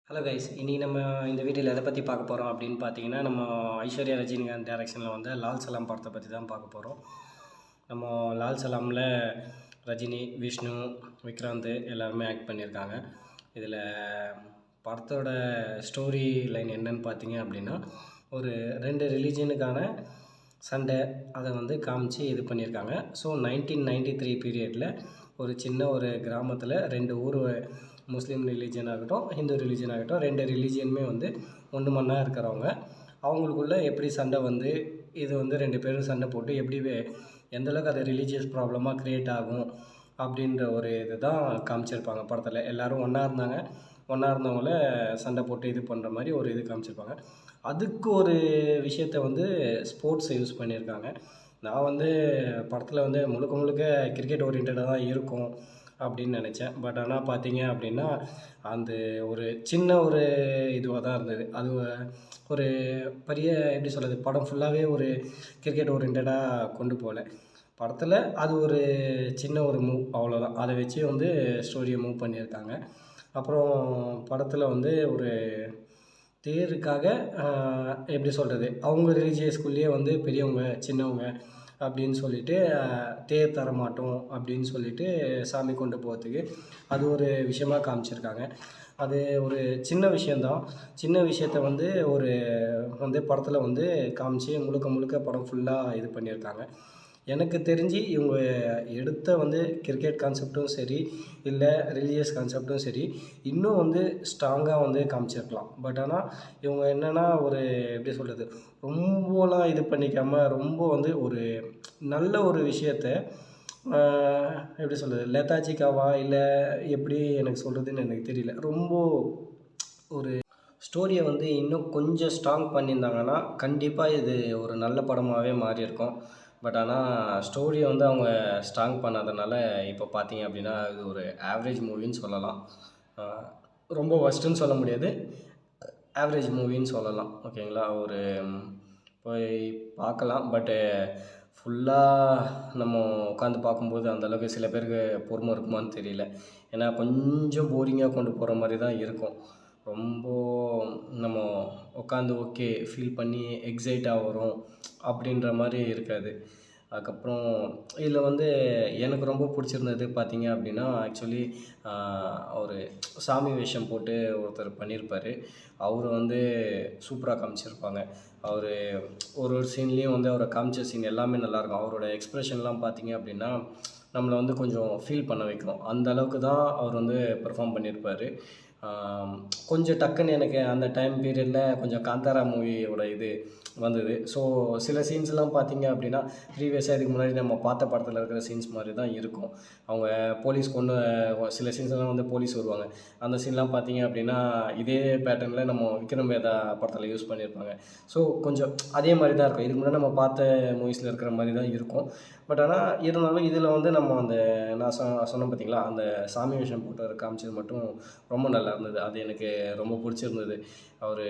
Hello guys, இன்றைக்கி நம்ம இந்த வீடியோவில் எதை பற்றி பார்க்க போகிறோம் அப்படின்னு பார்த்தீங்கன்னா, நம்ம ஐஸ்வர்யா ரஜினிகாந்த் டைரக்ஷனில் வந்து லால் சலாம் படத்தை பற்றி தான் பார்க்க போகிறோம். நம்ம லால் சலாமில் ரஜினி, விஷ்ணு, விக்ராந்த் எல்லாருமே ஆக்ட் பண்ணியிருக்காங்க. இதில் படத்தோட ஸ்டோரி லைன் என்னன்னு பார்த்தீங்க அப்படின்னா, ஒரு 2 ரிலீஜனுக்கான சண்டை அதை வந்து காமிச்சு இது பண்ணியிருக்காங்க. ஸோ 1993 பீரியடில் ஒரு சின்ன ஒரு கிராமத்தில் 2 ஊர், முஸ்லீம் ரிலீஜன் ஆகட்டும், ஹிந்து ரிலீஜன் ஆகட்டும், 2 ரிலீஜியனுமே வந்து ஒன்று மண்ணா இருக்கிறவங்க. அவங்களுக்குள்ளே எப்படி சண்டை வந்து இது வந்து 2 பேரும் சண்டை போட்டு எப்படி எந்தளவுக்கு அது ரிலீஜியஸ் ப்ராப்ளமாக க்ரியேட் ஆகும் அப்படின்ற ஒரு இது தான் காமிச்சிருப்பாங்க படத்தில். எல்லோரும் ஒன்றா இருந்தாங்க, ஒன்றா இருந்தவங்கள சண்டை போட்டு இது பண்ணுற மாதிரி ஒரு இது காமிச்சிருப்பாங்க. அதுக்கு ஒரு விஷயத்த வந்து ஸ்போர்ட்ஸை யூஸ் பண்ணியிருக்காங்க. நான் வந்து படத்தில் வந்து முழுக்க முழுக்க கிரிக்கெட் ஓரியன்டாக தான் இருக்கும் அப்படின்னு நினச்சேன். பட் ஆனால் பார்த்தீங்க அப்படின்னா, அந்த ஒரு சின்ன ஒரு இதுவாக தான் இருந்தது. அது ஒரு பெரிய எப்படி சொல்கிறது, படம் ஃபுல்லாகவே ஒரு கிரிக்கெட் ஓரியன்டாக கொண்டு போகல. படத்தில் அது ஒரு சின்ன ஒரு மூவ், அவ்வளோதான். அதை வச்சு வந்து ஸ்டோரியை மூவ் பண்ணியிருக்காங்க. அப்புறம் படத்தில் வந்து ஒரு தேருக்காக எப்படி சொல்கிறது, அவங்க ரிலீஜியஸ்குள்ளேயே வந்து பெரியவங்க சின்னவங்க அப்படின்னு சொல்லிட்டு தேர் தரமாட்டோம் அப்படின்னு சொல்லிட்டு சாமி கொண்டு போகிறதுக்கு அது ஒரு விஷயமாக காமிச்சிருக்காங்க. அது ஒரு சின்ன விஷயந்தான். சின்ன விஷயத்த வந்து ஒரு வந்து படத்தில் வந்து காமிச்சு முழுக்க முழுக்க படம் ஃபுல்லாக இது பண்ணியிருக்காங்க. எனக்கு தெரிஞ்சு இவங்க எடுத்த வந்து கிரிக்கெட் கான்செப்டும் சரி, இல்லை ரிலீஜியஸ் கான்செப்டும் சரி, இன்னும் வந்து ஸ்ட்ராங்காக வந்து காமிச்சிருக்கலாம். பட் ஆனால் இவங்க என்னென்னா ஒரு எப்படி சொல்கிறது, ரொம்பலாம் இது பண்ணிக்காமல் ரொம்ப வந்து ஒரு நல்ல ஒரு விஷயத்த எப்படி சொல்கிறது, லெத்தாச்சிக்காவா இல்லை எப்படி எனக்கு சொல்கிறதுன்னு எனக்கு தெரியல. ரொம்ப ஒரு ஸ்டோரியை வந்து இன்னும் கொஞ்சம் ஸ்ட்ராங் பண்ணியிருந்தாங்கன்னா கண்டிப்பாக இது ஒரு நல்ல படமாகவே மாறியிருக்கும். பட் ஆனால் ஸ்டோரியை வந்து அவங்க ஸ்ட்ராங் பண்ணாதனால இப்போ பார்த்தீங்க அப்படின்னா இது ஒரு ஆவரேஜ் மூவின்னு சொல்லலாம். ரொம்ப ஒர்ஸ்ட்டுன்னு சொல்ல முடியாது, ஆவரேஜ் மூவின்னு சொல்லலாம். ஓகேங்களா, ஒரு போய் பார்க்கலாம். பட்டு ஃபுல்லாக நம்ம உட்காந்து பார்க்கும்போது அந்தளவுக்கு சில பேருக்கு பொறுமை இருக்குமான்னு தெரியல. ஏன்னா கொஞ்சம் போரிங்காக கொண்டு போகிற மாதிரி தான் இருக்கும். ரொம்ப நம்ம உட்காந்து ஓகே ஃபீல் பண்ணி எக்ஸைட்டாக வரும் அப்படின்ற மாதிரி இருக்காது. அதுக்கப்புறம் இதில் வந்து எனக்கு ரொம்ப பிடிச்சிருந்தது பார்த்தீங்க அப்படின்னா, ஆக்சுவலி ஒரு சாமி வேஷம் போட்டு ஒருத்தர் பண்ணியிருப்பார். அவர் வந்து சூப்பராக காமிச்சிருப்பாங்க. அவர் ஒரு ஒரு சீன்லேயும் வந்து அவரை காமிச்ச சீன் எல்லாமே நல்லாயிருக்கும். அவரோட எக்ஸ்ப்ரெஷன்லாம் பார்த்தீங்க அப்படின்னா நம்மளை வந்து கொஞ்சம் ஃபீல் பண்ண வைக்கும். அந்த அளவுக்கு தான் அவர் வந்து பெர்ஃபார்ம் பண்ணியிருப்பார். கொஞ்சம் டக்குன்னு எனக்கு அந்த டைம் பீரியடில் கொஞ்சம் காந்தாரா மூவியோட இது வந்தது. ஸோ சில சீன்ஸ்லாம் பார்த்தீங்க அப்படின்னா ப்ரீவியஸாக இதுக்கு முன்னாடி நம்ம பார்த்த படத்தில் இருக்கிற சீன்ஸ் மாதிரி தான் இருக்கும். அவங்க போலீஸ் கொண்டு சில சீன்ஸ்லாம் வந்து போலீஸ் வருவாங்க. அந்த சீன்லாம் பார்த்தீங்க அப்படின்னா இதே பேட்டர்னில் நம்ம விக்ரம் வேதா படத்தில் யூஸ் பண்ணியிருப்பாங்க. ஸோ கொஞ்சம் அதே மாதிரி தான் இருக்கும். இதுக்கு முன்னாடி நம்ம பார்த்த மூவிஸில் இருக்கிற மாதிரி தான் இருக்கும். பட் ஆனால் இருந்தாலும் இதில் வந்து நம்ம அந்த நான் சொன்னேன் பார்த்தீங்களா, அந்த சாமி வேஷம் போட்டு காமிச்சது மட்டும் ரொம்ப நல்லா இருந்தது. அது எனக்கு ரொம்ப பிடிச்சிருந்தது. அவர்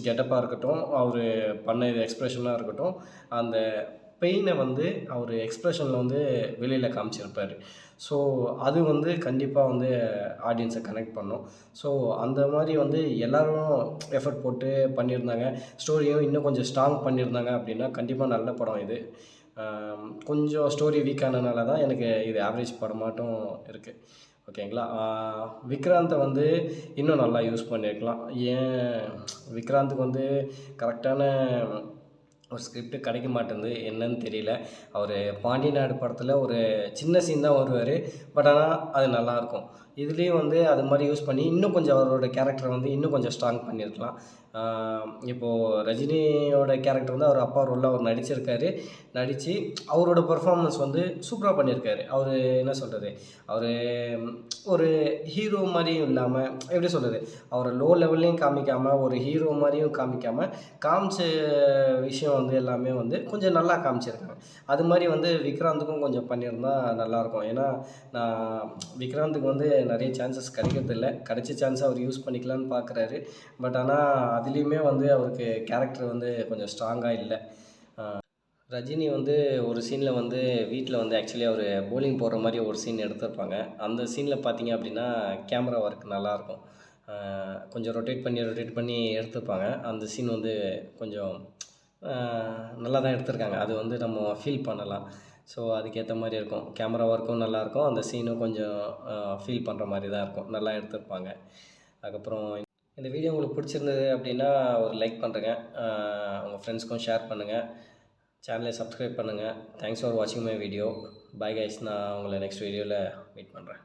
கெட்டப்பாக இருக்கட்டும், அவர் பண்ண இது எக்ஸ்ப்ரெஷனாக இருக்கட்டும், அந்த பெயினை வந்து அவர் எக்ஸ்ப்ரெஷனில் வந்து வெளியில் காமிச்சிருப்பார். ஸோ அது வந்து கண்டிப்பாக வந்து ஆடியன்ஸை கனெக்ட் பண்ணும். ஸோ அந்த மாதிரி வந்து எல்லோரும் எஃபர்ட் போட்டு பண்ணியிருந்தாங்க. ஸ்டோரியும் இன்னும் கொஞ்சம் ஸ்ட்ராங் பண்ணியிருந்தாங்க அப்படின்னா கண்டிப்பாக நல்ல படம் இது. கொஞ்சம் ஸ்டோரி வீக்கானனால தான் எனக்கு இது ஆவரேஜ் படமாட்டும் இருக்குது. ஓகேங்களா, விக்ராந்தை வந்து இன்னும் நல்லா யூஸ் பண்ணியிருக்கலாம். ஏன் விக்ராந்துக்கு வந்து கரெக்டான ஒரு ஸ்கிரிப்ட் கிடைக்க மாட்டேங்குது, என்னன்னு தெரியல. அவர் பாண்டி நாடு படத்தில் ஒரு சின்ன சீன் தான் வருவார். பட் ஆனால் அது நல்லாயிருக்கும். இதுலேயும் வந்து அது மாதிரி யூஸ் பண்ணி இன்னும் கொஞ்சம் அவரோட கேரக்டரை வந்து இன்னும் கொஞ்சம் ஸ்ட்ராங் பண்ணியிருக்கலாம். இப்போது ரஜினியோட கேரக்டர் வந்து அவர் அப்பா ரோலில் அவர் நடிச்சிருக்காரு. நடித்து அவரோட பெர்ஃபார்மன்ஸ் வந்து சூப்பராக பண்ணியிருக்காரு. அவர் என்ன சொல்கிறது, அவர் ஒரு ஹீரோ மாதிரியும் இல்லாமல் எப்படி சொல்கிறது, அவரை லோ லெவல்லையும் காமிக்காமல் ஒரு ஹீரோ மாதிரியும் காமிச்ச விஷயம் வந்து எல்லாமே வந்து கொஞ்சம் நல்லா காமிச்சிருக்காங்க. அது மாதிரி வந்து விக்ராந்துக்கும் கொஞ்சம் பண்ணியிருந்தா நல்லாயிருக்கும். ஏன்னா நான் விக்ராந்துக்கு வந்து நிறைய சான்சஸ் கிடைக்கிறதில்ல. கிடைச்ச சான்ஸை அவர் யூஸ் பண்ணிக்கலான்னு பார்க்குறாரு. பட் ஆனால் அதுலேயுமே வந்து அவருக்கு கேரக்டர் வந்து கொஞ்சம் ஸ்ட்ராங்காக இல்லை. ரஜினி வந்து ஒரு சீனில் வந்து வீட்டில் வந்து ஆக்சுவலி அவர் போலிங் போடுற மாதிரி ஒரு சீன் எடுத்திருப்பாங்க. அந்த சீனில் பார்த்தீங்க அப்படின்னா கேமரா ஒர்க் நல்லாயிருக்கும். கொஞ்சம் ரொட்டேட் பண்ணி எடுத்துருப்பாங்க. அந்த சீன் வந்து கொஞ்சம் நல்லா தான் எடுத்திருக்காங்க. அது வந்து நம்ம ஃபீல் பண்ணலாம். ஸோ அதுக்கேற்ற மாதிரி இருக்கும். கேமரா ஒர்க்கும் நல்லாயிருக்கும். அந்த சீனும் கொஞ்சம் ஃபீல் பண்ணுற மாதிரி தான் இருக்கும். நல்லா எடுத்திருப்பாங்க. அதுக்கப்புறம் இந்த வீடியோ உங்களுக்கு பிடிச்சிருந்தது அப்படின்னா ஒரு லைக் பண்ணுறேங்க. உங்கள் ஃப்ரெண்ட்ஸ்க்கும் ஷேர் பண்ணுங்கள். சேனலை சப்ஸ்கிரைப் பண்ணுங்கள். தேங்க்ஸ் ஃபார் வாட்சிங் மை வீடியோ. Bye guys. நான் உங்களை நெக்ஸ்ட் வீடியோவில் மீட் பண்ணுறேன்.